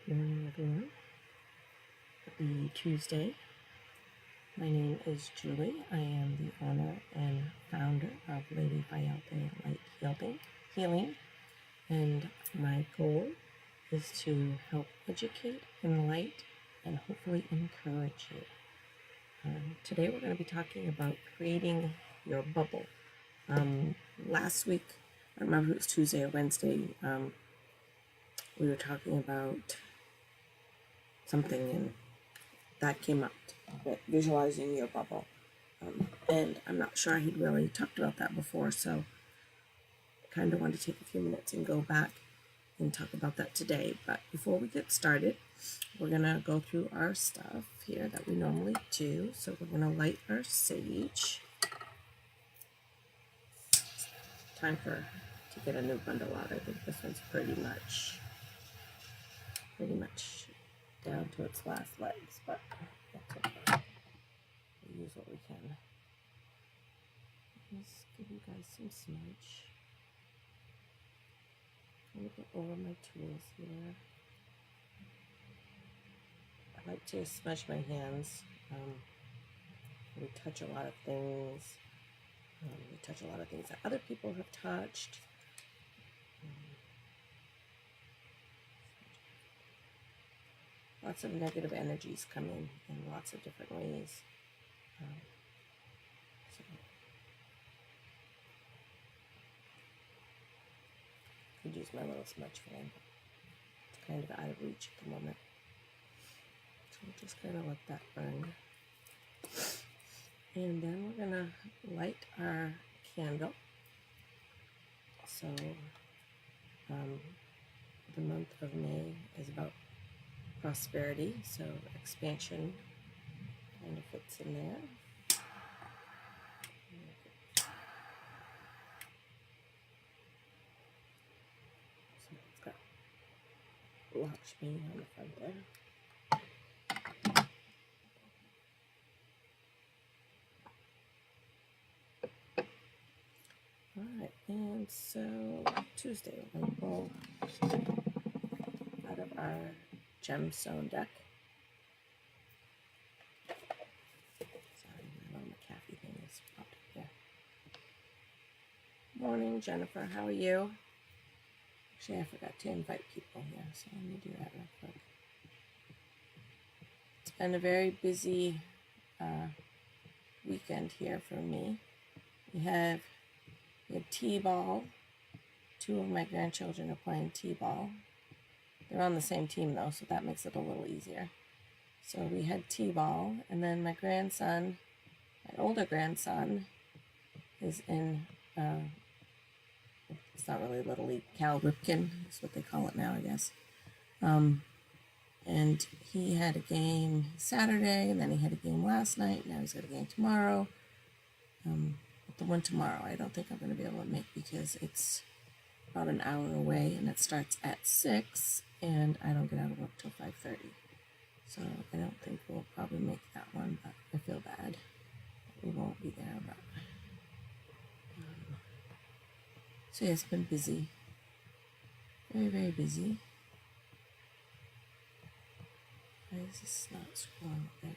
Morning, everyone. Happy Tuesday. My name is Julie. I am the owner and founder of Lady Vialte Light Healing, and my goal is to help educate, enlighten, and hopefully encourage you. Today we're going to be talking about creating your bubble. Last week, I don't remember if it was Tuesday or Wednesday, we were talking about something, and that came up, visualizing your bubble. And I'm not sure he'd really talked about that before, so I kind of want to take a few minutes and go back and talk about that today. But before we get started, we're going to go through our stuff here that we normally do. So we're going to light our sage. Time to get a new bundle out. I think this one's pretty much down to its last legs, but that's okay. We'll use what we can. Just give you guys some smudge. I'm going to go over my tools here. I like to smudge my hands. We touch a lot of things. We touch a lot of things that other people have touched. Lots of negative energies come in lots of different ways. So I could use my little smudge fan. It's kind of out of reach at the moment. So we'll just kind of let that burn. And then we're going to light our candle. So the month of May is about prosperity, so expansion kind of fits in there. So it's got Lakshmi on the front there. Alright, and so Tuesday we'll pull out of our gemstone deck. Sorry, my little McAfee thing is popped up here. Morning, Jennifer, how are you? Actually, I forgot to invite people here, so let me do that real quick. It's been a very busy weekend here for me. We had t-ball. Two of my grandchildren are playing t-ball. They're on the same team though, so that makes it a little easier. So we had t-ball, and then my grandson, my older grandson, is in, it's not really Little League, Cal Ripken is what they call it now, I guess. And he had a game Saturday, and then he had a game last night. Now he's got a game tomorrow. The one tomorrow I don't think I'm going to be able to make because it's about an hour away, and it starts at 6, and I don't get out of work till 5:30. So I don't think we'll probably make that one, but I feel bad. We won't be there, but so yeah, it's been busy. Very, very busy. Why is this not scrolling? There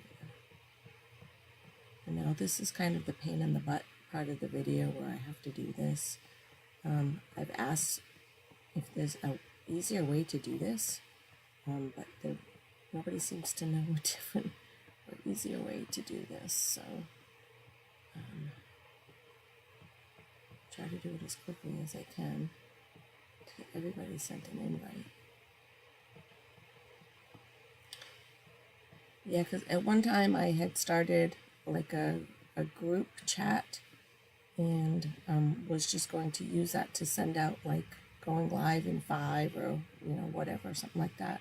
we go. I know this is kind of the pain in the butt part of the video where I have to do this. I've asked if there's an easier way to do this, but nobody seems to know a different or easier way to do this, so try to do it as quickly as I can to get everybody sent an invite. Yeah, because at one time I had started like a group chat, and was just going to use that to send out like going live in 5 or whatever, something like that.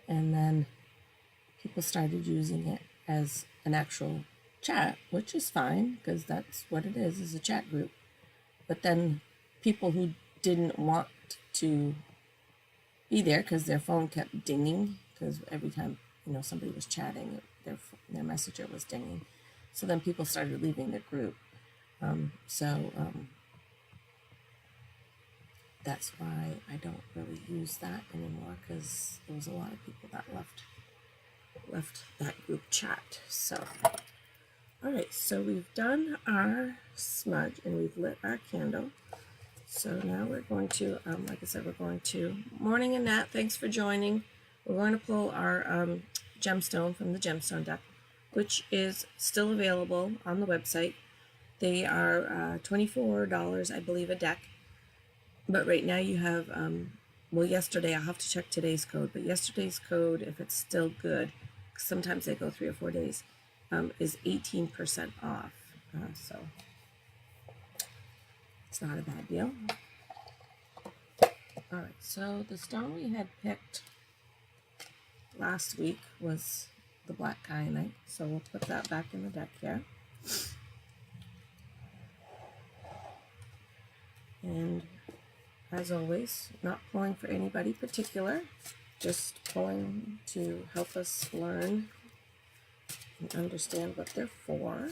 And then people started using it as an actual chat, which is fine because that's what it is a chat group. But then people who didn't want to be there because their phone kept dinging, because every time somebody was chatting, their messenger was dinging. So then people started leaving the group. So that's why I don't really use that anymore, because there was a lot of people that left that group chat. So, all right, so we've done our smudge and we've lit our candle. So now we're going to, like I said, we're going to, morning Annette, thanks for joining. We're going to pull our gemstone from the gemstone deck, which is still available on the website. They are $24, I believe, a deck. But right now you have, well, yesterday, I'll have to check today's code, but yesterday's code, if it's still good, sometimes they go 3 or 4 days, is 18% off. So it's not a bad deal. All right, so the stone we had picked last week was the black kyanite. So we'll put that back in the deck here. And as always, not pulling for anybody particular, just pulling to help us learn and understand what they're for.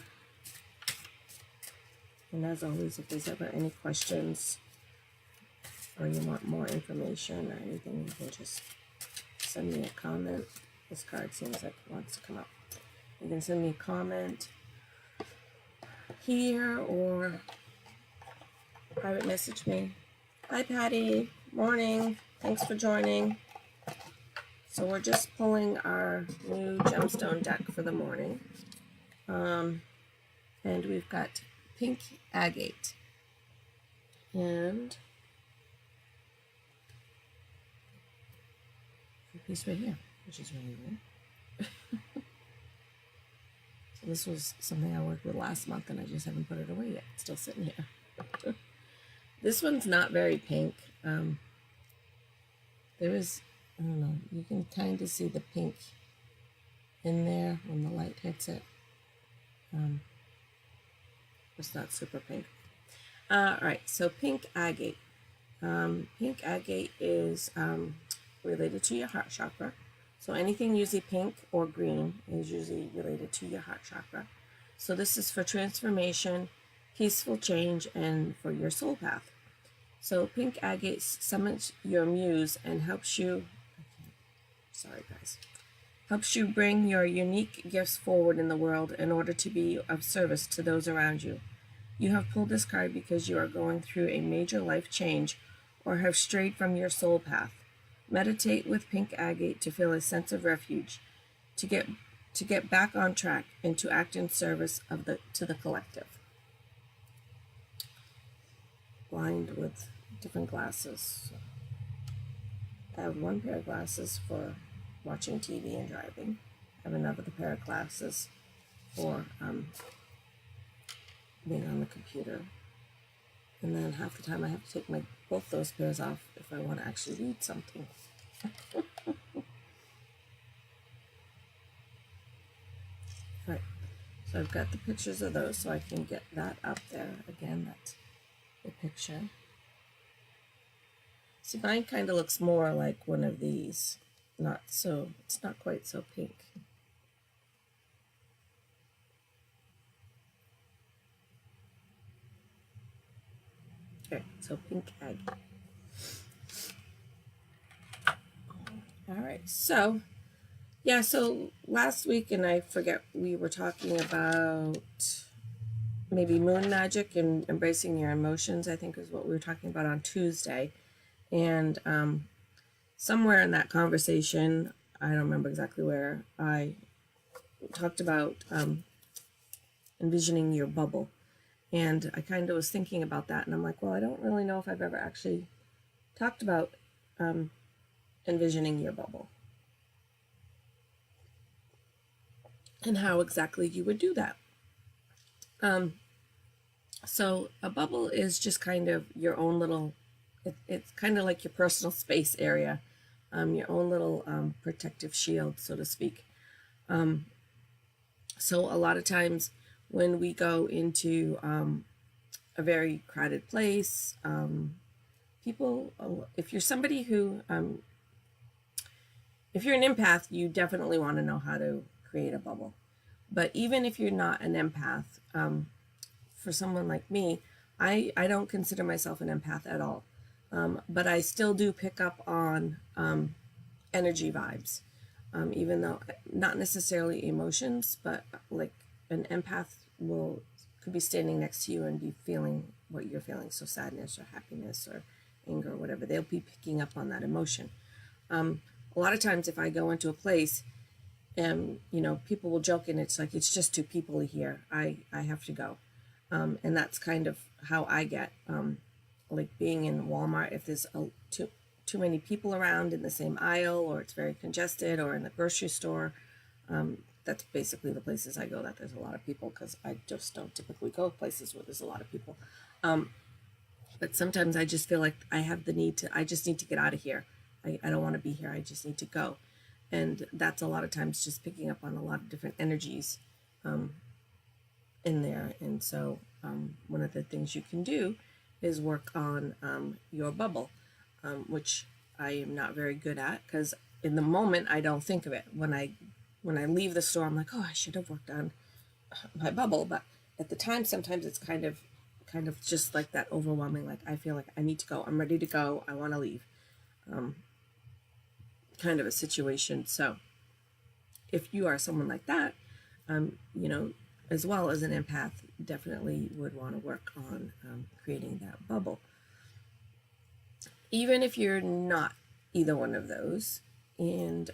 And as always, if there's ever any questions or you want more information or anything, you can just send me a comment. This card seems like it wants to come up. You can send me a comment here or private message me. Hi Patty, morning, thanks for joining. So we're just pulling our new gemstone deck for the morning. And we've got pink agate. And a piece right here, which is really weird. So this was something I worked with last month and I just haven't put it away yet. It's still sitting here. This one's not very pink. There is, I don't know, you can kind of see the pink in there when the light hits it. It's not super pink. All right, so pink agate. Pink agate is related to your heart chakra. So anything usually pink or green is usually related to your heart chakra. So this is for transformation, peaceful change, and for your soul path. So pink agate summons your muse and helps you, helps you bring your unique gifts forward in the world in order to be of service to those around you. You have pulled this card because you are going through a major life change or have strayed from your soul path. Meditate with pink agate to feel a sense of refuge, to get back on track, and to act in service to the collective. Blind with different glasses. I have one pair of glasses for watching TV and driving. I have another pair of glasses for being on the computer. And then half the time I have to take both those pairs off if I want to actually read something. Right. So I've got the pictures of those so I can get that up there. Again, that's the picture. See, mine kind of looks more like one of these. It's not quite so pink. Okay, so pink agate. All right, so yeah, so last week, and I forget, we were talking about maybe moon magic and embracing your emotions, I think is what we were talking about on Tuesday. And somewhere in that conversation, I don't remember exactly where, I talked about envisioning your bubble. And I kind of was thinking about that, and I'm like, well, I don't really know if I've ever actually talked about envisioning your bubble and how exactly you would do that. So a bubble is just kind of your own little, it's kind of like your personal space area, your own little protective shield, so to speak. So a lot of times when we go into a very crowded place, people, if you're somebody who, if you're an empath, you definitely want to know how to create a bubble. But even if you're not an empath, for someone like me, I don't consider myself an empath at all. But I still do pick up on energy vibes, even though not necessarily emotions, but like an empath will could be standing next to you and be feeling what you're feeling, so sadness or happiness or anger or whatever. They'll be picking up on that emotion. A lot of times, if I go into a place and people will joke and it's like it's just two people here, I have to go, and that's kind of how I get. Like being in Walmart, if there's too many people around in the same aisle, or it's very congested, or in the grocery store, that's basically the places I go that there's a lot of people, because I just don't typically go places where there's a lot of people. But sometimes I just feel like I just need to get out of here. I don't want to be here. I just need to go. And that's a lot of times just picking up on a lot of different energies in there. And so one of the things you can do is work on your bubble, which I am not very good at, because in the moment I don't think of it. When I leave the store, I'm like, oh, I should have worked on my bubble. But at the time, sometimes it's kind of just like that overwhelming, like I feel like I need to go. I'm ready to go. I want to leave. Kind of a situation. So if you are someone like that, as well as an empath, definitely would want to work on creating that bubble. Even if you're not either one of those, and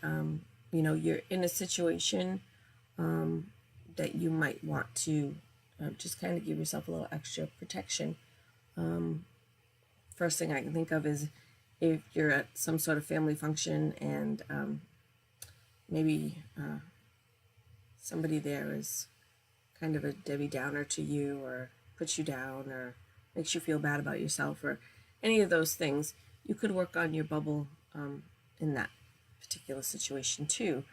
you're in a situation that you might want to just kind of give yourself a little extra protection. First thing I can think of is if you're at some sort of family function and maybe somebody there is kind of a Debbie Downer to you, or puts you down, or makes you feel bad about yourself, or any of those things, you could work on your bubble in that particular situation too,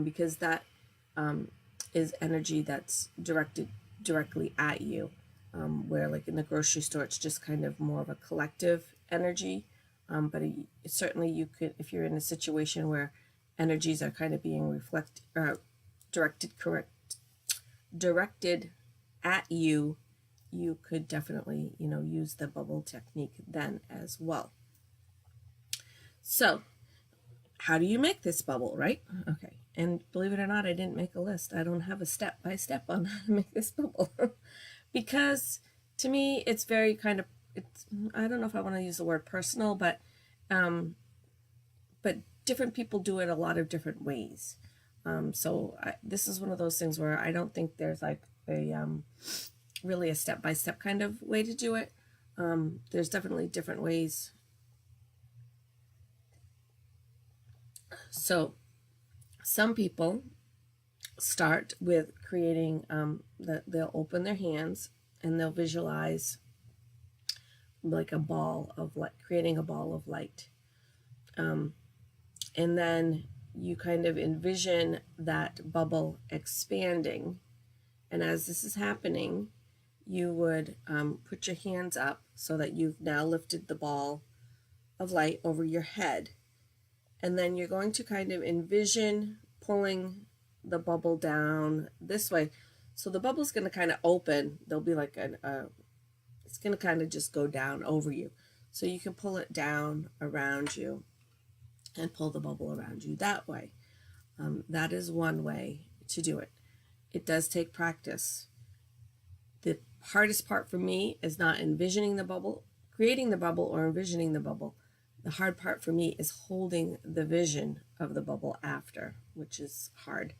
because that is energy that's directed directly at you, where like in the grocery store, it's just kind of more of a collective energy. But certainly you could, if you're in a situation where energies are kind of being directed at you, you could definitely, use the bubble technique then as well. So how do you make this bubble, right? Okay. And believe it or not, I didn't make a list. I don't have a step-by-step on how to make this bubble because to me, it's very kind of, I don't know if I want to use the word personal, but different people do it a lot of different ways. So this is one of those things where I don't think there's like a really a step-by-step kind of way to do it. There's definitely different ways. So some people start with creating they'll open their hands and they'll visualize like a ball of light, creating a ball of light. And then you kind of envision that bubble expanding. And as this is happening, you would put your hands up so that you've now lifted the ball of light over your head. And then you're going to kind of envision pulling the bubble down this way. So the bubble's going to kind of open. There'll be like it's going to kind of just go down over you. So you can pull it down around you and pull the bubble around you that way. That is one way to do it. It does take practice. The hardest part for me is not envisioning the bubble, creating the bubble, or envisioning the bubble. The hard part for me is holding the vision of the bubble after, which is hard.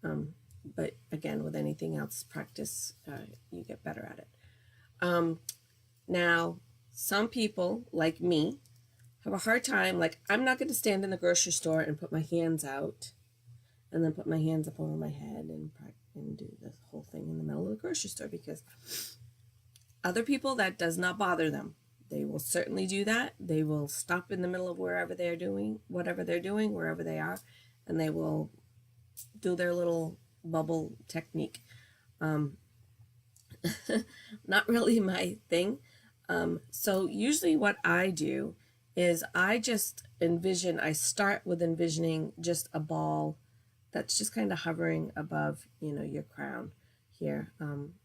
But again, with anything else, practice, you get better at it. Now, some people, like me, have a hard time. Like, I'm not going to stand in the grocery store and put my hands out and then put my hands up over my head and do the whole thing in the middle of the grocery store, because other people, that does not bother them. They will certainly do that. They will stop in the middle of wherever they're doing, whatever they're doing, wherever they are, and they will do their little bubble technique. Not really my thing. So usually what I do is I just envision, I start with envisioning just a ball that's just kind of hovering above, your crown here.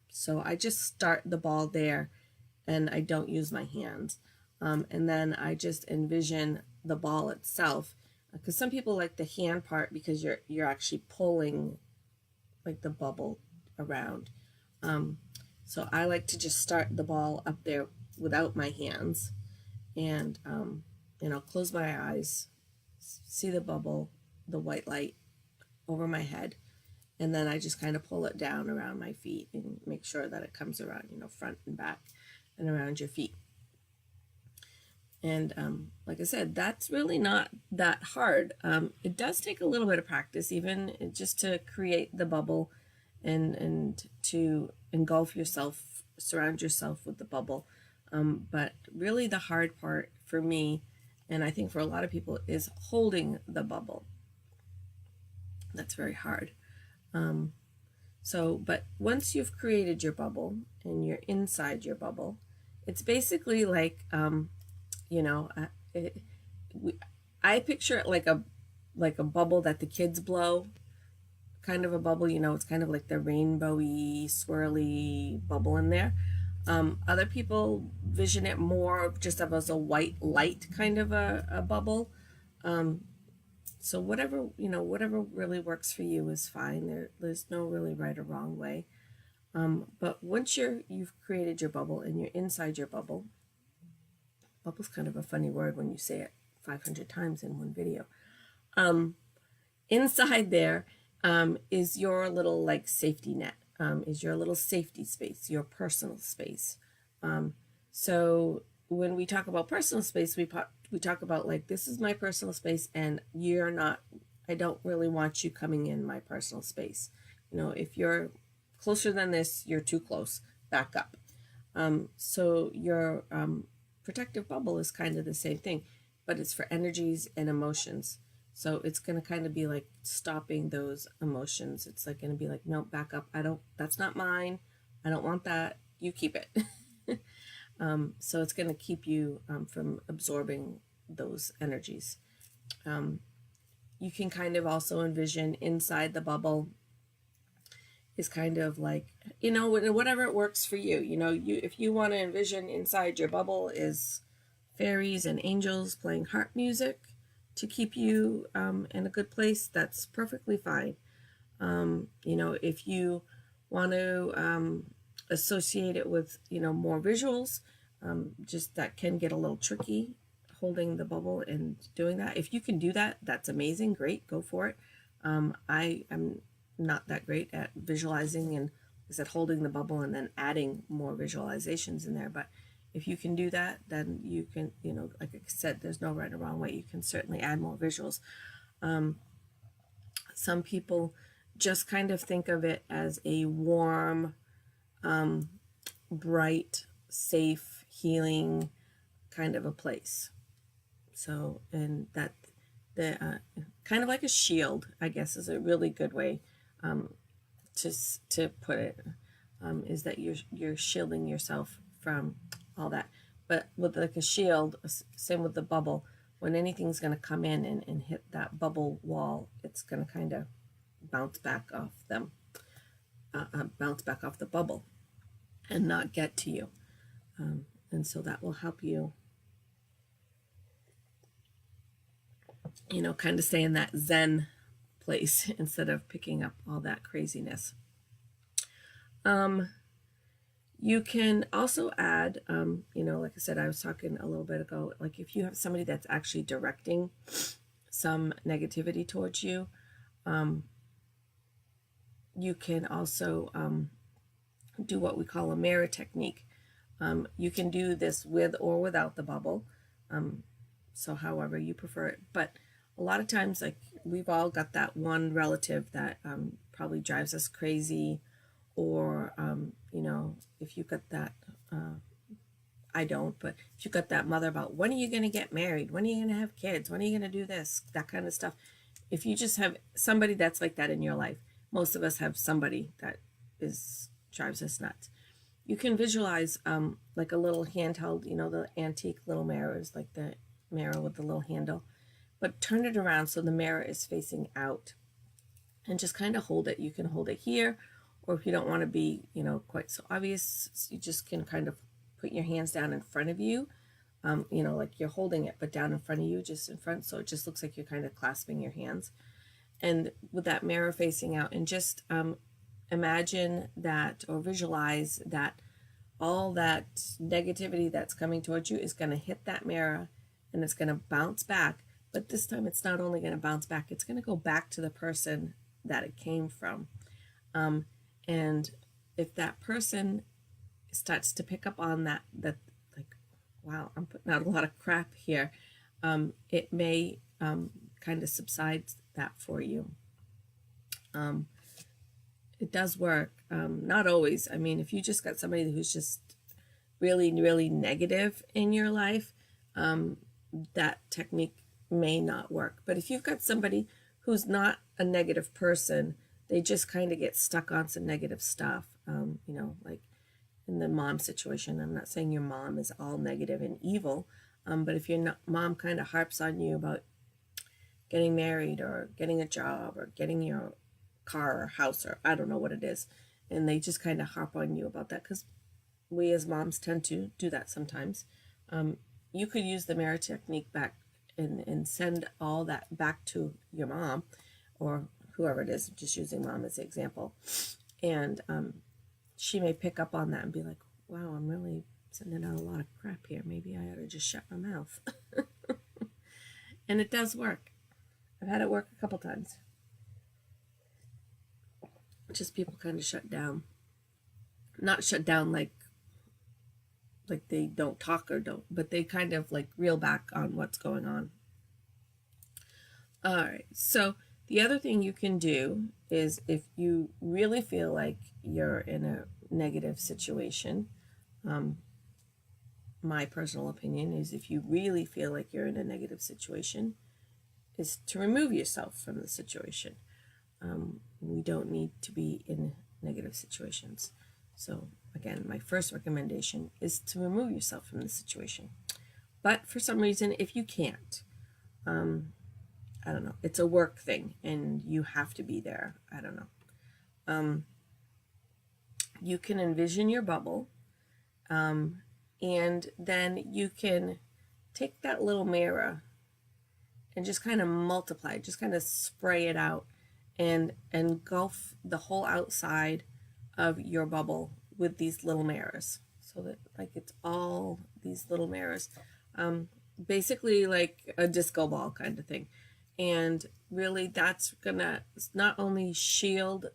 So I just start the ball there and I don't use my hands. And then I just envision the ball itself, because some people like the hand part because you're actually pulling like the bubble around. So I like to just start the ball up there without my hands, and close my eyes, see the bubble, the white light over my head, and then I just kind of pull it down around my feet and make sure that it comes around, front and back and around your feet. And like I said, that's really not that hard. It does take a little bit of practice, even just to create the bubble and to engulf yourself, surround yourself with the bubble. But really the hard part for me, and I think for a lot of people, is holding the bubble. That's very hard. But once you've created your bubble and you're inside your bubble, it's basically like, I picture it like a bubble that the kids blow, kind of a bubble, it's kind of like the rainbowy, swirly bubble in there. Other people vision it more just as a white light kind of a bubble. So whatever really works for you is fine. There's no really right or wrong way. But once you've created your bubble and you're inside your bubble, bubble's kind of a funny word when you say it 500 times in one video. Inside there is your little like safety net, is your little safety space, your personal space. So when we talk about personal space, we talk about like, this is my personal space and I don't really want you coming in my personal space. If you're closer than this, you're too close, back up. So your protective bubble is kind of the same thing, but it's for energies and emotions. So it's going to kind of be like stopping those emotions. It's like going to be like, no, back up. That's not mine. I don't want that. You keep it. So it's going to keep you from absorbing those energies. You can kind of also envision inside the bubble is kind of like, whatever it works for you. If you want to envision inside your bubble is fairies and angels playing harp music to keep you in a good place, that's perfectly fine. If you want to associate it with, more visuals, just that can get a little tricky, holding the bubble and doing that. If you can do that, that's amazing. Great, go for it. I am not that great at visualizing and, like I said, holding the bubble and then adding more visualizations in there. But if you can do that, then you can, like I said, there's no right or wrong way. You can certainly add more visuals. Some people just kind of think of it as a warm, bright, safe, healing kind of a place. So, and that the kind of like a shield, I guess, is a really good way to put it. Is that you're shielding yourself from all that. But with like a shield, same with the bubble, when anything's going to come in and hit that bubble wall, it's going to kind of bounce back off them, bounce back off the bubble and not get to you. And so that will help you, kind of stay in that Zen place instead of picking up all that craziness. You can also add, like I said, I was talking a little bit ago, like if you have somebody that's actually directing some negativity towards you, you can also do what we call a mirror technique. You can do this with or without the bubble, so however you prefer it. But a lot of times, like, we've all got that one relative that probably drives us crazy, or if you got that, I don't, but if you got that mother about, when are you going to get married, when are you going to have kids, when are you going to do this, that kind of stuff. If you just have somebody that's like that in your life, most of us have somebody that drives us nuts. You can visualize like a little handheld, the antique little mirrors, like the mirror with the little handle, but turn it around so the mirror is facing out, and just kind of hold it. You can hold it here, or if you don't want to be, quite so obvious, you just can kind of put your hands down in front of you, you know, like you're holding it, but down in front of you, just in front. So it just looks like you're kind of clasping your hands. And with that mirror facing out, and just imagine that, or visualize that all that negativity that's coming towards you is going to hit that mirror and it's going to bounce back. But this time it's not only going to bounce back, it's going to go back to the person that it came from. And if that person starts to pick up on that like, wow, I'm putting out a lot of crap here, it may kind of subside that for you. It does work. Not always. I mean, if you just got somebody who's just really, really negative in your life, that technique may not work. But if you've got somebody who's not a negative person, they just kind of get stuck on some negative stuff, you know, like in the mom situation. I'm not saying your mom is all negative and evil, but if your mom kind of harps on you about getting married or getting a job or getting your car or house, or I don't know what it is, and they just kind of harp on you about that, because we as moms tend to do that sometimes. You could use the mirror technique back and send all that back to your mom or whoever it is, just using mom as an example. And she may pick up on that and be like, wow, I'm really sending out a lot of crap here. Maybe I ought to just shut my mouth. And it does work. I've had it work a couple times. Just people kind of shut down. Not shut down like they don't talk or don't, but they kind of like reel back on what's going on. All right, so the other thing you can do is, if you really feel like you're in a negative situation, my personal opinion is, if you really feel like you're in a negative situation, is to remove yourself from the situation. We don't need to be in negative situations. So again, my first recommendation is to remove yourself from the situation. But for some reason, if you can't, I don't know, it's a work thing and you have to be there, I don't know. You can envision your bubble, and then you can take that little mirror and just kind of multiply, just kind of spray it out and engulf the whole outside of your bubble with these little mirrors, so that like it's all these little mirrors, basically like a disco ball kind of thing. And really, that's gonna not only shield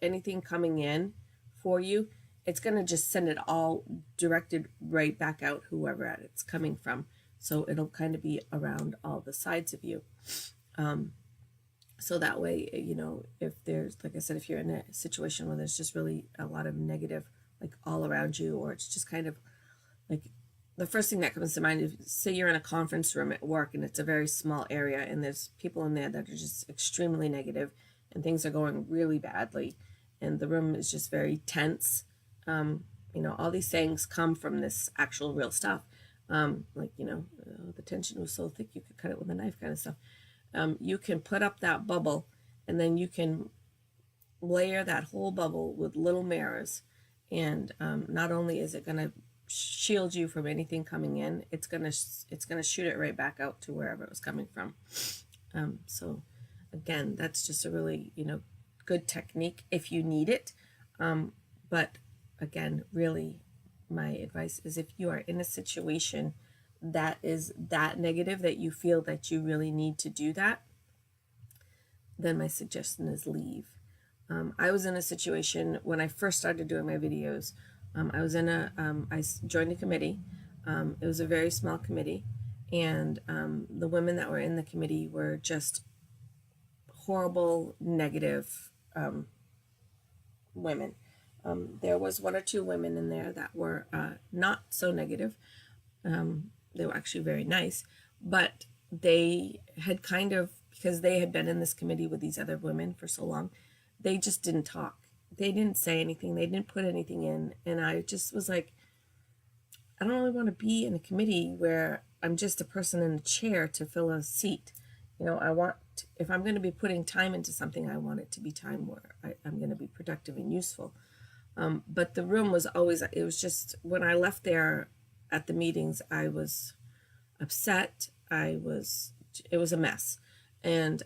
anything coming in for you, it's gonna just send it all directed right back out whoever it's coming from. So it'll kind of be around all the sides of you. So that way, you know, if there's, like I said, if you're in a situation where there's just really a lot of negative, like all around you, or it's just kind of like, the first thing that comes to mind is, say you're in a conference room at work and it's a very small area and there's people in there that are just extremely negative and things are going really badly and the room is just very tense. You know, all these sayings come from this actual real stuff. Like, you know, the tension was so thick you could cut it with a knife kind of stuff. You can put up that bubble and then you can layer that whole bubble with little mirrors. And not only is it going to shield you from anything coming in, it's going to shoot it right back out to wherever it was coming from. So again, that's just a really, you know, good technique if you need it. But again, really, my advice is, if you are in a situation that is that negative that you feel that you really need to do that, then my suggestion is leave. I was in a situation when I first started doing my videos. I joined a committee. It was a very small committee, and the women that were in the committee were just horrible, negative women. There was one or two women in there that were not so negative. They were actually very nice, but they had kind of, because they had been in this committee with these other women for so long, they just didn't talk. They didn't say anything. They didn't put anything in. And I just was like, I don't really want to be in a committee where I'm just a person in a chair to fill a seat. You know, I want, if I'm going to be putting time into something, I want it to be time where I'm going to be productive and useful. But the room was always, it was just, when I left there at the meetings, I was upset. It was a mess. And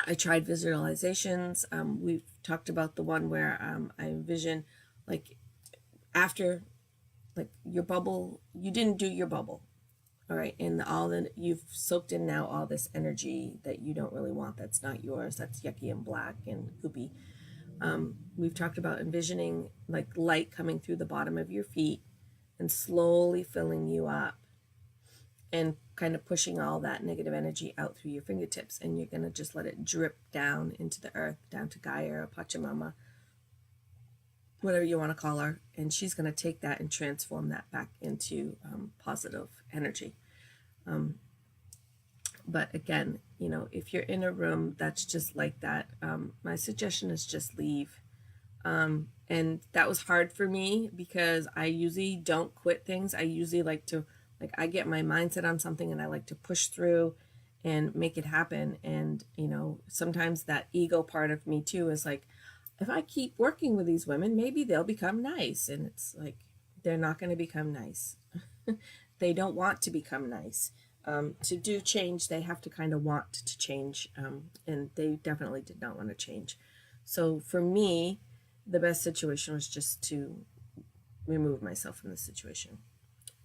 I tried visualizations. We've talked about the one where I envision like after like your bubble, you didn't do your bubble. All right. And all that you've soaked in now, all this energy that you don't really want, that's not yours, that's yucky and black and goopy. We've talked about envisioning like light coming through the bottom of your feet and slowly filling you up and kind of pushing all that negative energy out through your fingertips. And you're going to just let it drip down into the earth, down to Gaia or Pachamama, whatever you want to call her. And she's going to take that and transform that back into positive energy. But again, you know, if you're in a room that's just like that, my suggestion is just leave. And that was hard for me because I usually don't quit things. I usually like to, I get my mindset on something and I like to push through and make it happen. And, you know, sometimes that ego part of me too is like, if I keep working with these women, maybe they'll become nice. And it's like, they're not going to become nice. They don't want to become nice. To do change, they have to kind of want to change. And they definitely did not want to change. So for me, the best situation was just to remove myself from the situation,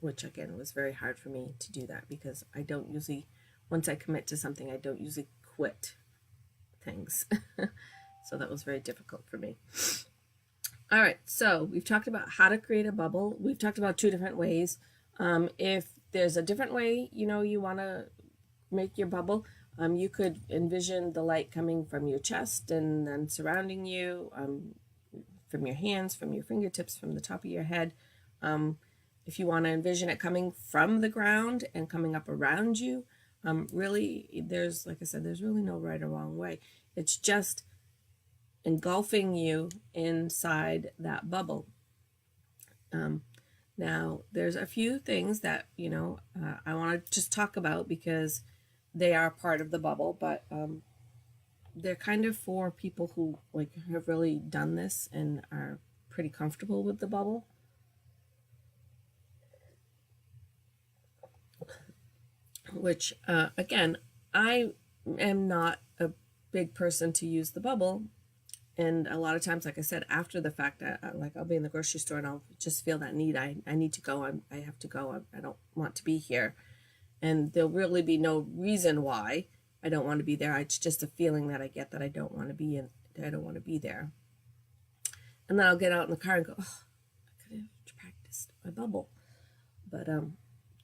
which again was very hard for me to do that because I don't usually, once I commit to something, I don't usually quit things. So that was very difficult for me. All right, so we've talked about how to create a bubble. We've talked about 2 different ways. If there's a different way, you know, you want to make your bubble, you could envision the light coming from your chest and then surrounding you, from your hands, from your fingertips, from the top of your head. If you want to envision it coming from the ground and coming up around you, really, there's, like I said, there's really no right or wrong way. It's just engulfing you inside that bubble. Now, there's a few things that, you know, I want to just talk about because they are part of the bubble, but they're kind of for people who like have really done this and are pretty comfortable with the bubble. Which, again, I am not a big person to use the bubble. And a lot of times, like I said, after the fact, like I'll be in the grocery store and I'll just feel that need. I need to go. I have to go. I don't want to be here. And there'll really be no reason why I don't want to be there. It's just a feeling that I get that I don't want to be in. I don't want to be there. And then I'll get out in the car and go, oh, I could have practiced my bubble. But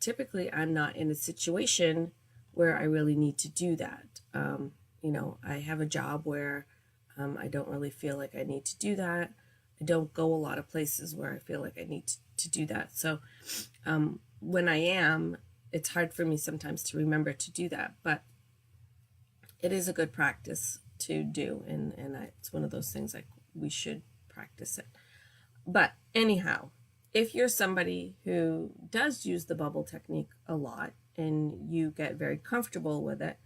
typically, I'm not in a situation where I really need to do that. You know, I have a job where I don't really feel like I need to do that. I don't go a lot of places where I feel like I need to do that. So when I am, it's hard for me sometimes to remember to do that. But it is a good practice to do. And it's one of those things like we should practice it. But anyhow, if you're somebody who does use the bubble technique a lot and you get very comfortable with it,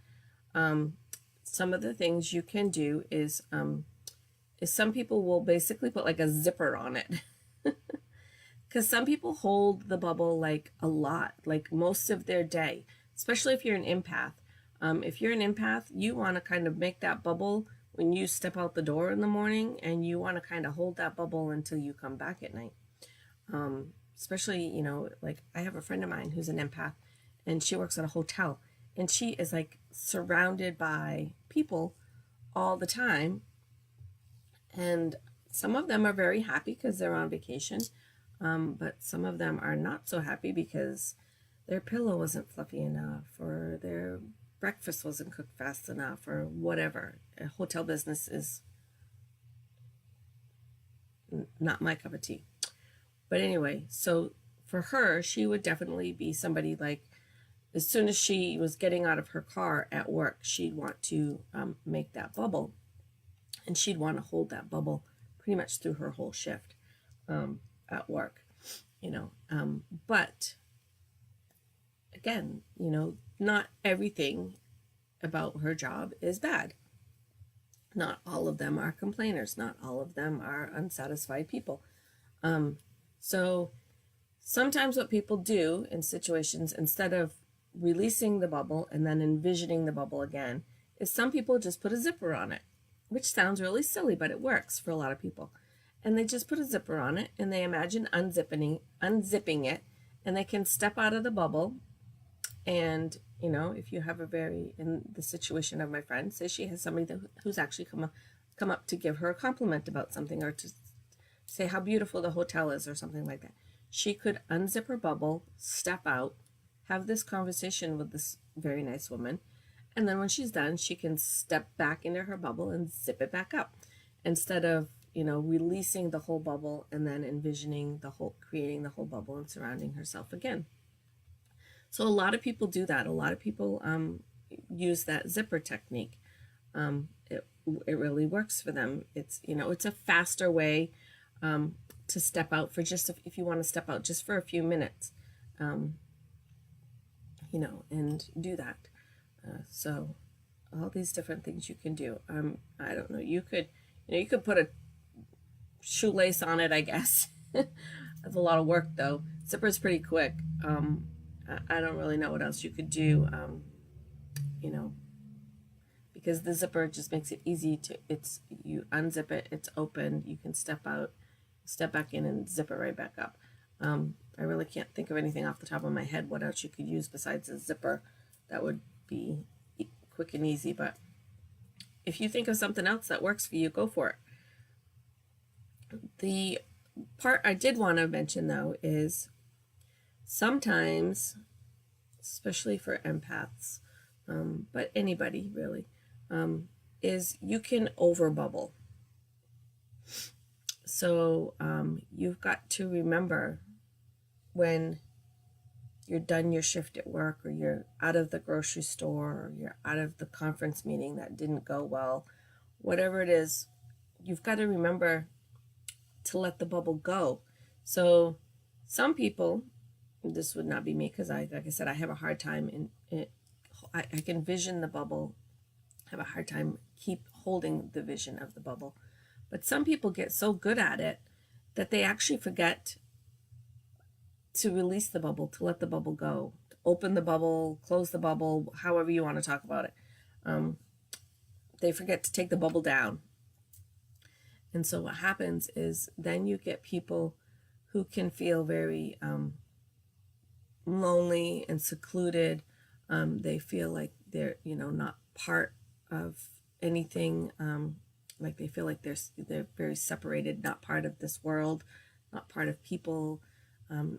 some of the things you can do is some people will basically put like a zipper on it. Because some people hold the bubble like a lot, like most of their day, especially if you're an empath. If you're an empath, you want to kind of make that bubble when you step out the door in the morning, and you want to kind of hold that bubble until you come back at night. Especially, you know, like I have a friend of mine who's an empath, and she works at a hotel, and she is like surrounded by people all the time. And some of them are very happy because they're on vacation. But some of them are not so happy because their pillow wasn't fluffy enough, or their breakfast wasn't cooked fast enough, or whatever. Hotel business is not my cup of tea. But anyway, so for her, she would definitely be somebody like, as soon as she was getting out of her car at work, she'd want to make that bubble. And she'd want to hold that bubble pretty much through her whole shift at work, you know. But again, you know, not everything about her job is bad. Not all of them are complainers. Not all of them are unsatisfied people. So Sometimes what people do in situations, instead of releasing the bubble and then envisioning the bubble again, is some people just put a zipper on it, which sounds really silly, but it works for a lot of people. And they just put a zipper on it and they imagine unzipping it, and they can step out of the bubble. And if you have in the situation of my friend, say she has somebody who's actually come up to give her a compliment about something, or to say how beautiful the hotel is or something like that. She could unzip her bubble, step out, have this conversation with this very nice woman, and then when she's done, she can step back into her bubble and zip it back up, instead of releasing the whole bubble and then creating the whole bubble and surrounding herself again. So a lot of people do that. A lot of people use that zipper technique. It really works for them. It's a faster way to step out for just if you want to step out just for a few minutes, and do that. So all these different things you can do. I don't know. You could put a shoelace on it, I guess. That's a lot of work, though. Zipper's pretty quick. I don't really know what else you could do. Because the zipper just makes it easy you unzip it, it's open, you can step out, step back in, and zip it right back up. I really can't think of anything off the top of my head what else you could use besides a zipper that would be quick and easy. But if you think of something else that works for you, go for it. The part I did want to mention, though, is sometimes, especially for empaths, but anybody really, is you can overbubble. So you've got to remember when you're done your shift at work, or you're out of the grocery store, or you're out of the conference meeting that didn't go well, whatever it is, you've got to remember to let the bubble go. So some people, this would not be me, because like I said, I have a hard time I can vision the bubble, have a hard time keep holding the vision of the bubble. But some people get so good at it that they actually forget to release the bubble, to let the bubble go, to open the bubble, close the bubble, however you want to talk about it. They forget to take the bubble down. And so what happens is then you get people who can feel very lonely and secluded. They feel like they're not part of anything. Like they feel like they're very separated, not part of this world, not part of people,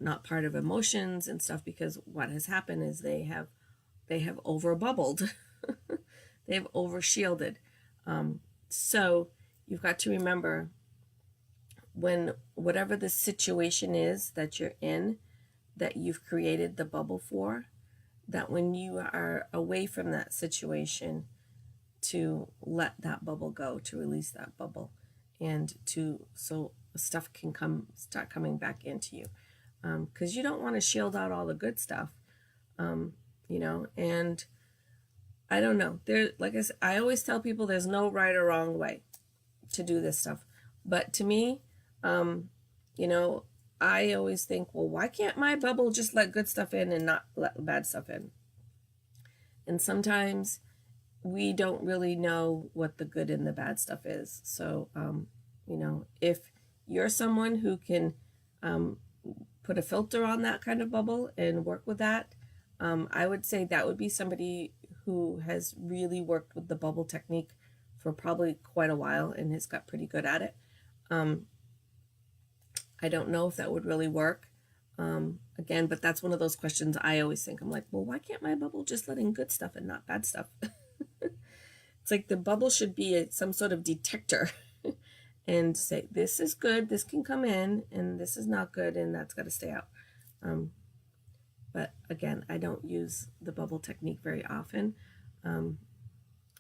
not part of emotions and stuff. Because what has happened is they have over bubbled, they have over shielded. So you've got to remember, when whatever the situation is that you're in, that you've created the bubble for, that when you are away from that situation, to let that bubble go, to release that bubble, and so stuff can start coming back into you, because you don't want to shield out all the good stuff, and I don't know, like I said, I always tell people there's no right or wrong way to do this stuff, but to me, I always think, well, why can't my bubble just let good stuff in and not let bad stuff in? And sometimes we don't really know what the good and the bad stuff is. So, if you're someone who can put a filter on that kind of bubble and work with that, I would say that would be somebody who has really worked with the bubble technique for probably quite a while and has got pretty good at it. I don't know if that would really work. Again, but that's one of those questions I always think. I'm like, well, why can't my bubble just let in good stuff and not bad stuff? It's like the bubble should be some sort of detector and say, this is good, this can come in, and this is not good, and that's got to stay out. But again, I don't use the bubble technique very often, and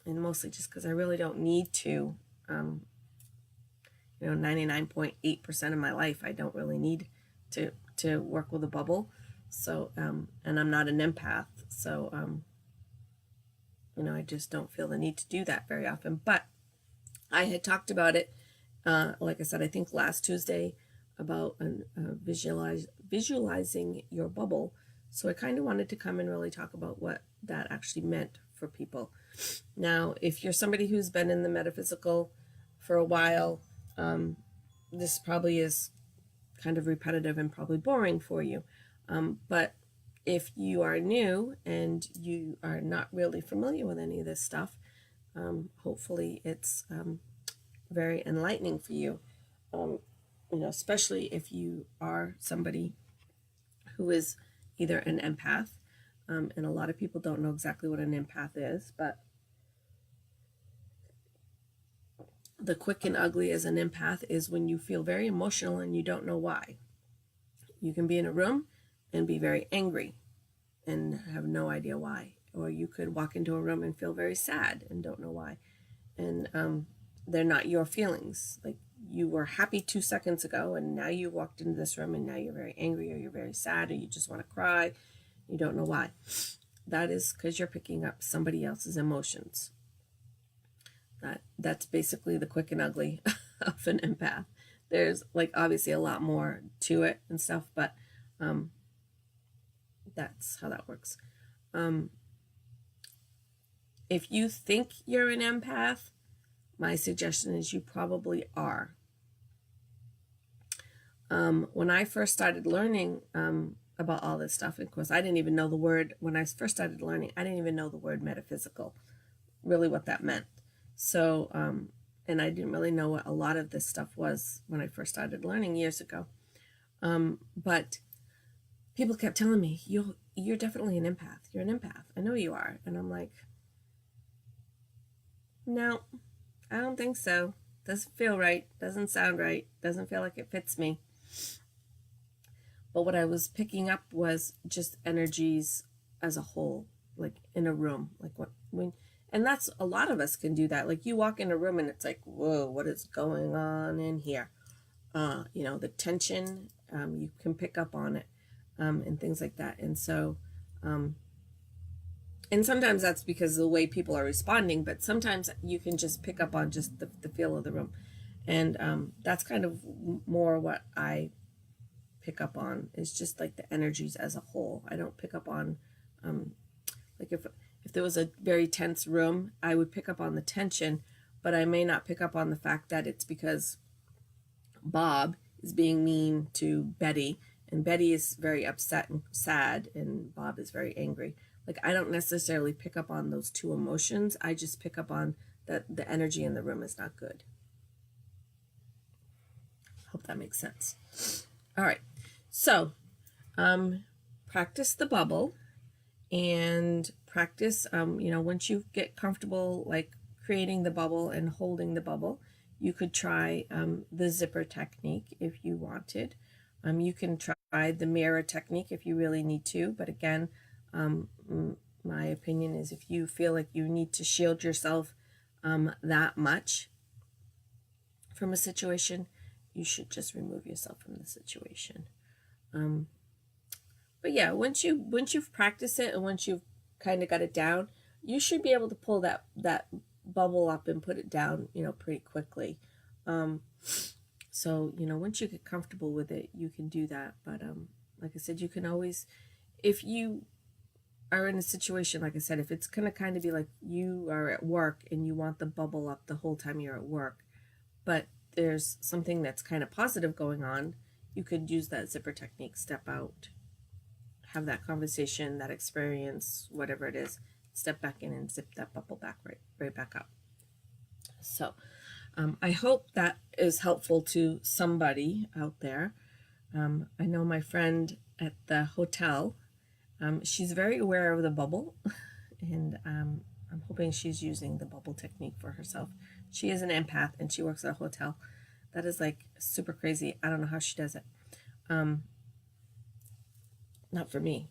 mostly just because I really don't need to. 99.8% of my life, I don't really need to work with a bubble. So, and I'm not an empath, so, I just don't feel the need to do that very often. But I had talked about it, like I said, I think last Tuesday, about visualizing your bubble. So I kind of wanted to come and really talk about what that actually meant for people. Now, if you're somebody who's been in the metaphysical for a while, this probably is kind of repetitive and probably boring for you. But if you are new and you are not really familiar with any of this stuff, hopefully it's very enlightening for you. Especially if you are somebody who is either an empath, and a lot of people don't know exactly what an empath is, but the quick and ugly as an empath is when you feel very emotional and you don't know why. You can be in a room and be very angry and have no idea why. Or you could walk into a room and feel very sad and don't know why. And they're not your feelings. Like, you were happy 2 seconds ago and now you walked into this room and now you're very angry or you're very sad or you just want to cry. You don't know why. That is because you're picking up somebody else's emotions. That's basically the quick and ugly of an empath. There's like obviously a lot more to it and stuff, but that's how that works. If you think you're an empath, my suggestion is you probably are. When I first started learning about all this stuff, of course, I didn't even know the word, when I first started learning, I didn't even know the word metaphysical, really what that meant. So, and I didn't really know what a lot of this stuff was when I first started learning years ago. But people kept telling me, you're definitely an empath. You're an empath. I know you are. And I'm like, no, I don't think so. Doesn't feel right. Doesn't sound right. Doesn't feel like it fits me. But what I was picking up was just energies as a whole, like in a room, like and that's, a lot of us can do that. Like, you walk in a room and it's like, whoa, what is going on in here? The tension, you can pick up on it, and things like that. And so, and sometimes that's because of the way people are responding, but sometimes you can just pick up on just the feel of the room. And that's kind of more what I pick up on, is just like the energies as a whole. I don't pick up on, like if there was a very tense room, I would pick up on the tension, but I may not pick up on the fact that it's because Bob is being mean to Betty, and Betty is very upset and sad, and Bob is very angry. Like, I don't necessarily pick up on those two emotions. I just pick up on that the energy in the room is not good. Hope that makes sense. All right. So, practice the bubble, and practice, once you get comfortable, like creating the bubble and holding the bubble, you could try the zipper technique if you wanted. You can try the mirror technique if you really need to, but again, my opinion is if you feel like you need to shield yourself that much from a situation, you should just remove yourself from the situation. But yeah, once you've practiced it and once you've kind of got it down, you should be able to pull that bubble up and put it down, pretty quickly. So, once you get comfortable with it, you can do that. But like I said, you can always, if you are in a situation, like I said, if it's going to kind of be like you are at work and you want the bubble up the whole time you're at work, but there's something that's kind of positive going on, you could use that zipper technique, step out, have that conversation, that experience, whatever it is, step back in and zip that bubble back right back up. So I hope that is helpful to somebody out there. I know my friend at the hotel, she's very aware of the bubble, and I'm hoping she's using the bubble technique for herself. She is an empath and she works at a hotel. That is like super crazy. I don't know how she does it. Not for me.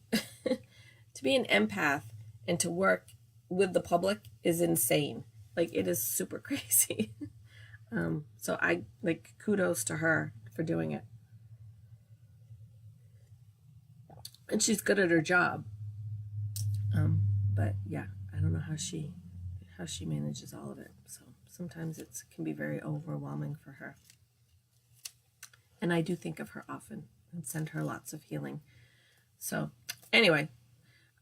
To be an empath and to work with the public is insane. Like, it is super crazy. So I, like, kudos to her for doing it. And she's good at her job. But yeah, I don't know how she manages all of it. So sometimes it can be very overwhelming for her. And I do think of her often and send her lots of healing. So anyway,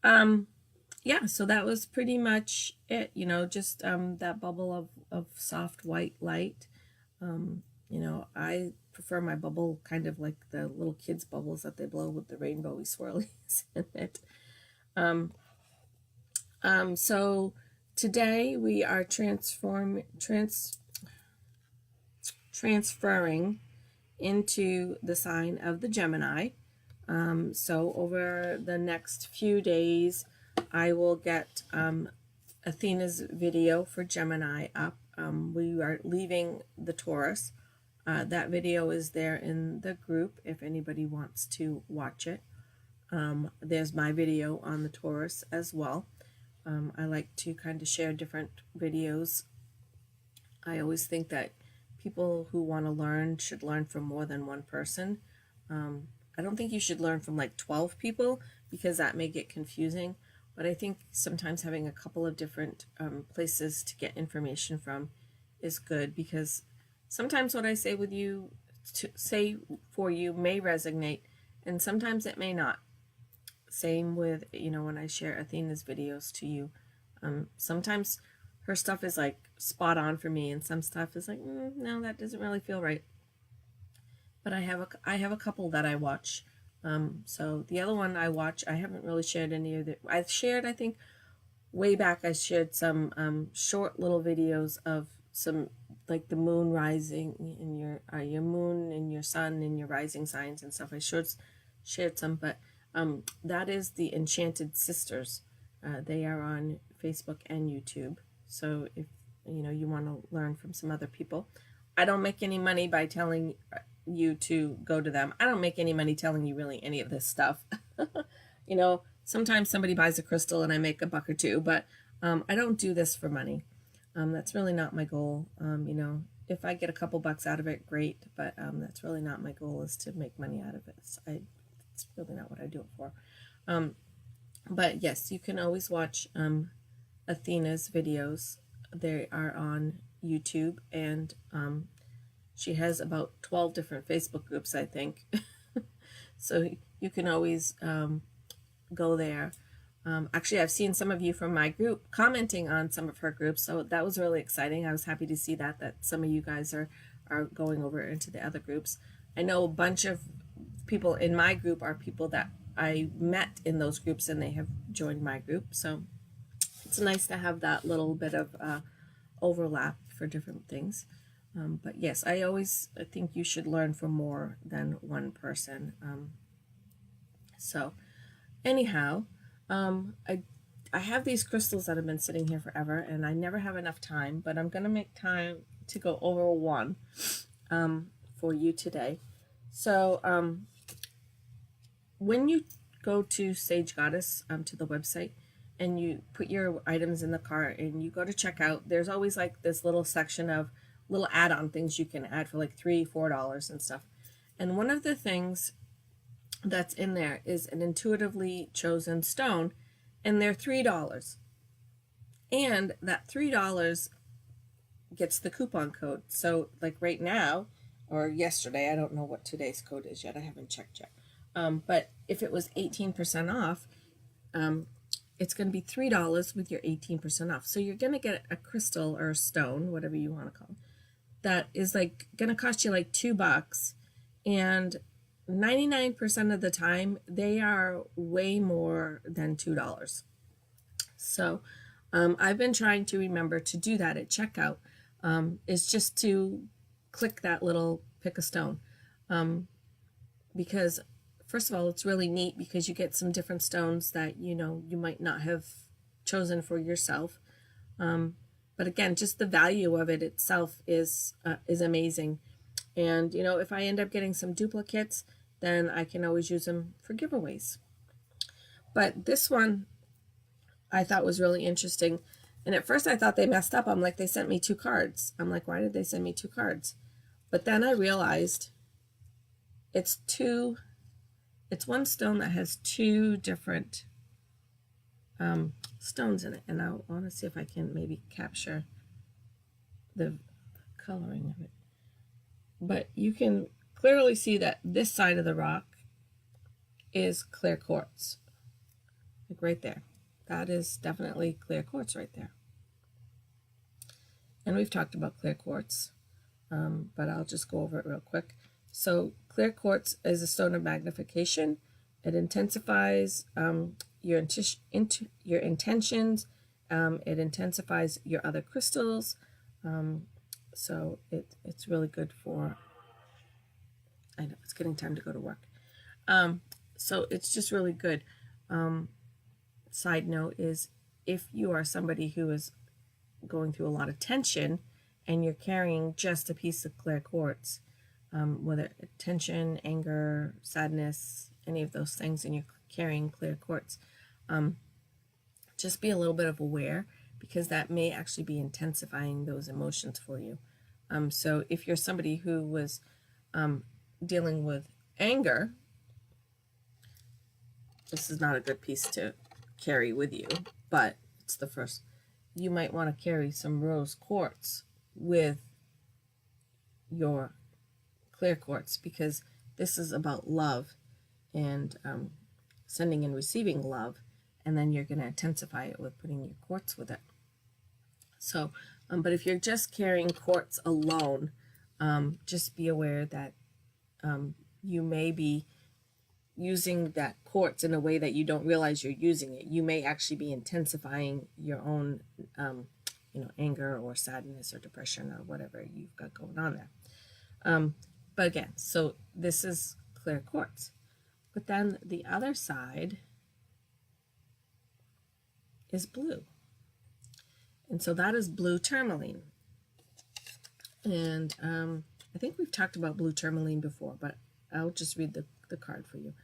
yeah, so that was pretty much it, you know, just that bubble of soft white light. You know, I prefer my bubble kind of like the little kids' bubbles that they blow with the rainbowy swirlies in it. So today we are transferring into the sign of the Gemini. So over the next few days, I will get Athena's video for Gemini up. We are leaving the Taurus. That video is there in the group if anybody wants to watch it. There's my video on the Taurus as well. I like to kind of share different videos. I always think that people who want to learn should learn from more than one person. I don't think you should learn from like 12 people because that may get confusing. But I think sometimes having a couple of different places to get information from is good, because sometimes what I say with you, to say for you, may resonate, and sometimes it may not. Same with, you know, when I share Athena's videos to you. Sometimes her stuff is like spot on for me, and some stuff is like, no, that doesn't really feel right. But I have a couple that I watch. So the other one I watch, I haven't really shared any of it. I've shared, I think, way back, I shared some short little videos of some, like the moon rising in your moon and your sun and your rising signs and stuff. I shared some, but that is the Enchanted Sisters. They are on Facebook and YouTube. So if you know you want to learn from some other people, I don't make any money by telling you to go to them. I don't make any money telling you really any of this stuff. You know, sometimes somebody buys a crystal and I make $1 or $2, but I don't do this for money. That's really not my goal. You know, if I get a couple bucks out of it, great, but that's really not my goal, is to make money out of it. It's really not what I do it for. But yes, you can always watch Athena's videos. They are on YouTube, and she has about 12 different Facebook groups, I think. So you can always go there. Actually, I've seen some of you from my group commenting on some of her groups, so that was really exciting. I was happy to see that some of you guys are going over into the other groups. I know a bunch of people in my group are people that I met in those groups, and they have joined my group. So it's nice to have that little bit of overlap for different things. But yes, I think you should learn from more than one person. So anyhow, I have these crystals that have been sitting here forever, and I never have enough time, but I'm going to make time to go over one for you today. So when you go to Sage Goddess, to the website, and you put your items in the cart and you go to checkout, there's always like this little section of little add-on things you can add for like $3-4 and stuff. And one of the things that's in there is an intuitively chosen stone, and they're $3. And that $3 gets the coupon code. So like right now, or yesterday, I don't know what today's code is yet, I haven't checked yet. But if it was 18% off, it's going to be $3 with your 18% off. So you're going to get a crystal or a stone, whatever you want to call it, that is like going to cost you like $2, and 99% of the time they are way more than $2. So I've been trying to remember to do that at checkout. Is just to click that little pick a stone, because first of all, it's really neat because you get some different stones that you might not have chosen for yourself. But again, just the value of it itself is amazing. And if I end up getting some duplicates, then I can always use them for giveaways. But this one I thought was really interesting. And at first I thought they messed up. I'm like, they sent me 2 cards. I'm like, why did they send me 2 cards? But then I realized it's one stone that has 2 different stones in it. And I want to see if I can maybe capture the coloring of it. But you can clearly see that this side of the rock is clear quartz. Like right there. That is definitely clear quartz right there. And we've talked about clear quartz, but I'll just go over it real quick. So clear quartz is a stone of magnification. It intensifies your intentions. It intensifies your other crystals. So it's really good for, I know it's getting time to go to work. So it's just really good. Side note is, if you are somebody who is going through a lot of tension and you're carrying just a piece of clear quartz, whether tension, anger, sadness, any of those things, and you're carrying clear quartz, just be a little bit of aware, because that may actually be intensifying those emotions for you. So if you're somebody who was dealing with anger, this is not a good piece to carry with you, but it's the first. You might want to carry some rose quartz with your clear quartz, because this is about love and sending and receiving love, and then you're going to intensify it with putting your quartz with it. So, but if you're just carrying quartz alone, just be aware that you may be using that quartz in a way that you don't realize you're using it. You may actually be intensifying your own, anger or sadness or depression or whatever you've got going on there. But again, so this is clear quartz. But then the other side is blue. And so that is blue tourmaline. And I think we've talked about blue tourmaline before, but I'll just read the card for you.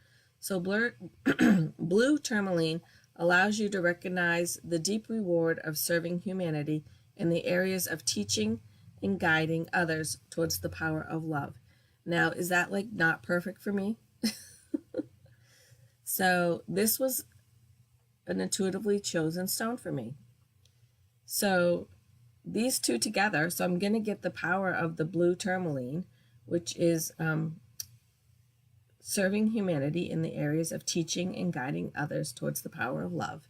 So blue tourmaline allows you to recognize the deep reward of serving humanity in the areas of teaching and guiding others towards the power of love. Now, is that like not perfect for me? So this was an intuitively chosen stone for me. So these two together, so I'm going to get the power of the blue tourmaline, which is serving humanity in the areas of teaching and guiding others towards the power of love.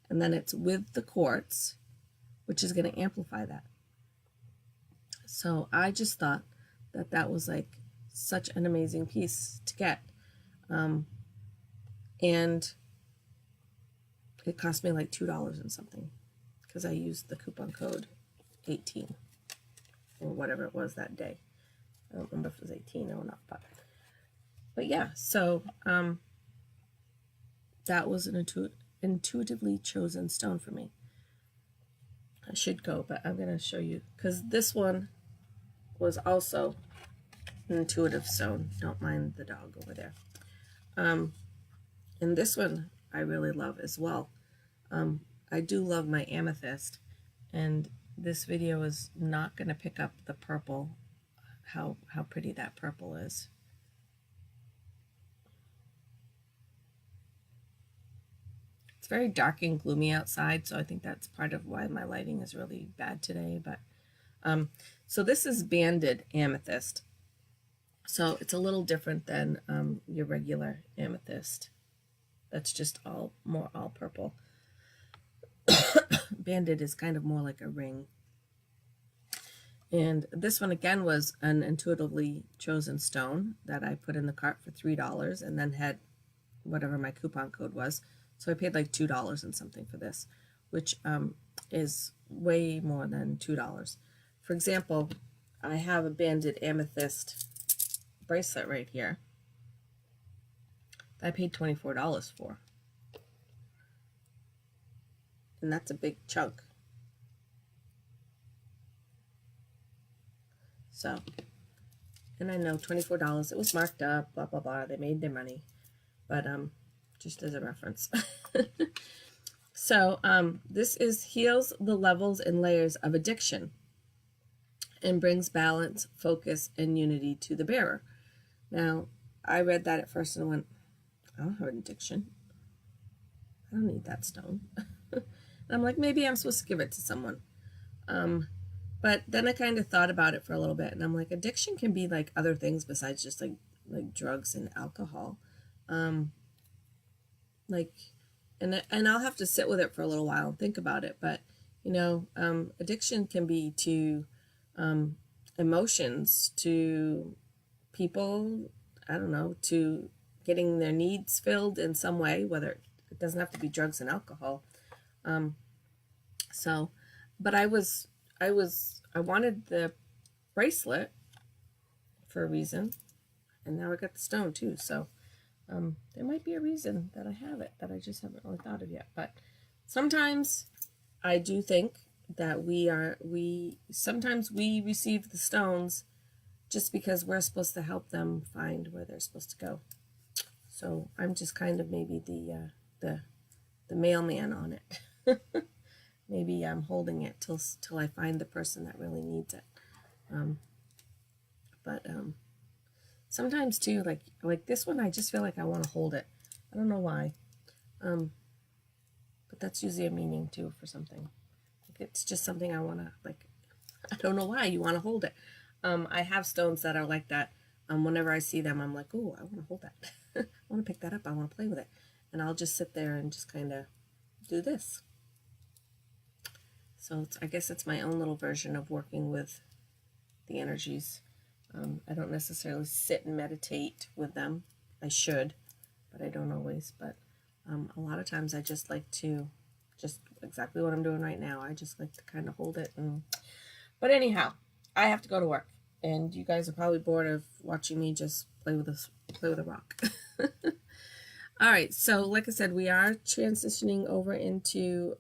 And then it's with the quartz, which is going to amplify that. So I just thought that that was like such an amazing piece to get. And it cost me like $2 and something, because I used the coupon code 18 or whatever it was that day. I don't remember if it was 18 or not, but yeah, so that was an intuitively chosen stone for me. I should go, but I'm going to show you, because this one was also an intuitive stone. Don't mind the dog over there. And this one I really love as well. I do love my amethyst, and this video is not going to pick up the purple, how pretty that purple is. It's very dark and gloomy outside, so I think that's part of why my lighting is really bad today. But so this is banded amethyst. So it's a little different than your regular amethyst. That's just all purple. Banded is kind of more like a ring. And this one again was an intuitively chosen stone that I put in the cart for $3, and then had whatever my coupon code was. So I paid like $2 and something for this, which is way more than $2. For example, I have a banded amethyst bracelet right here that I paid $24 for. And that's a big chunk. So, and I know $24, it was marked up, blah, blah, blah. They made their money, but just as a reference. So this heals the levels and layers of addiction and brings balance, focus, and unity to the bearer. Now, I read that at first and went, I don't have an addiction. I don't need that stone. And I'm like, maybe I'm supposed to give it to someone. But then I kind of thought about it for a little bit, and I'm like, addiction can be like other things besides just like drugs and alcohol. Um, like, and I'll have to sit with it for a little while and think about it. But addiction can be to emotions, to people. I don't know, to getting their needs filled in some way, whether it doesn't have to be drugs and alcohol. So, but I wanted the bracelet for a reason, and now I got the stone too. So, there might be a reason that I have it that I just haven't really thought of yet. But sometimes I do think that sometimes we receive the stones just because we're supposed to help them find where they're supposed to go. So I'm just kind of maybe the mailman on it. Maybe I'm holding it till I find the person that really needs it. But sometimes too, like this one, I just feel like I want to hold it. I don't know why. But that's usually a meaning too for something. Like it's just something I want to like. I don't know why you want to hold it. I have stones that are like that. Whenever I see them, I'm like, oh, I want to hold that. I want to pick that up. I want to play with it. And I'll just sit there and just kind of do this. So I guess it's my own little version of working with the energies. I don't necessarily sit and meditate with them. I should, but I don't always. But a lot of times I just like to, just exactly what I'm doing right now. I just like to kind of hold it. But anyhow, I have to go to work. And you guys are probably bored of watching me just play with a rock. All right, so like I said, we are transitioning over into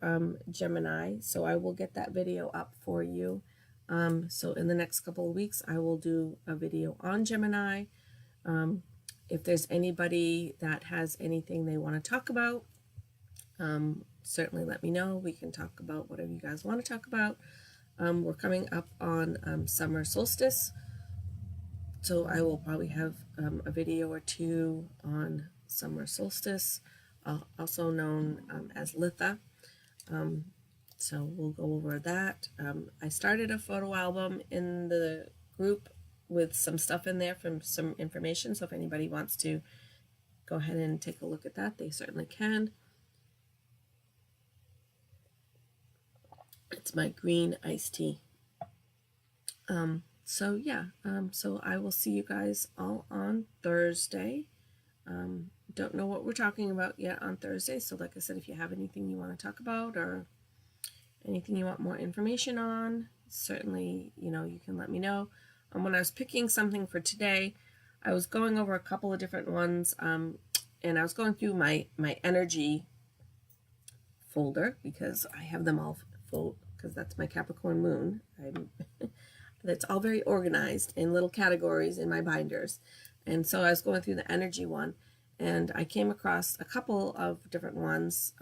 Gemini, so I will get that video up for you. So in the next couple of weeks, I will do a video on Gemini. If there's anybody that has anything they want to talk about, certainly let me know. We can talk about whatever you guys want to talk about. We're coming up on summer solstice, so I will probably have a video or two on summer solstice, also known as Litha. So we'll go over that. I started a photo album in the group with some stuff in there from some information, so if anybody wants to go ahead and take a look at that, they certainly can. It's my green iced tea. So yeah, so I will see you guys all on Thursday. Don't know what we're talking about yet on Thursday, so like I said, if you have anything you want to talk about or anything you want more information on, certainly, you can let me know. When I was picking something for today, I was going over a couple of different ones, and I was going through my energy folder because I have them all full, because that's my Capricorn moon. It's all very organized in little categories in my binders. And so I was going through the energy one, and I came across a couple of different ones.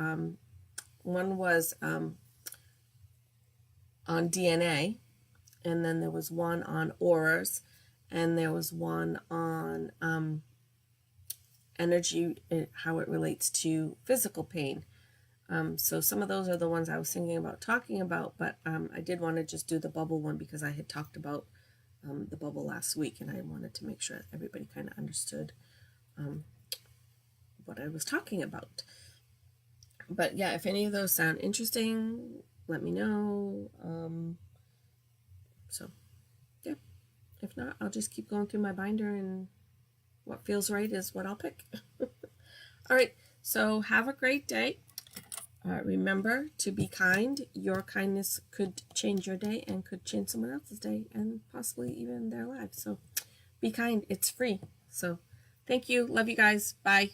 One was on DNA, and then there was one on auras, and there was one on energy, how it relates to physical pain. So some of those are the ones I was thinking about talking about, but I did want to just do the bubble one because I had talked about the bubble last week, and I wanted to make sure everybody kind of understood what I was talking about. But yeah, if any of those sound interesting, let me know. So yeah, if not, I'll just keep going through my binder, and what feels right is what I'll pick. All right, so have a great day. Remember to be kind. Your kindness could change your day and could change someone else's day and possibly even their lives. So be kind. It's free. So thank you. Love you guys. Bye.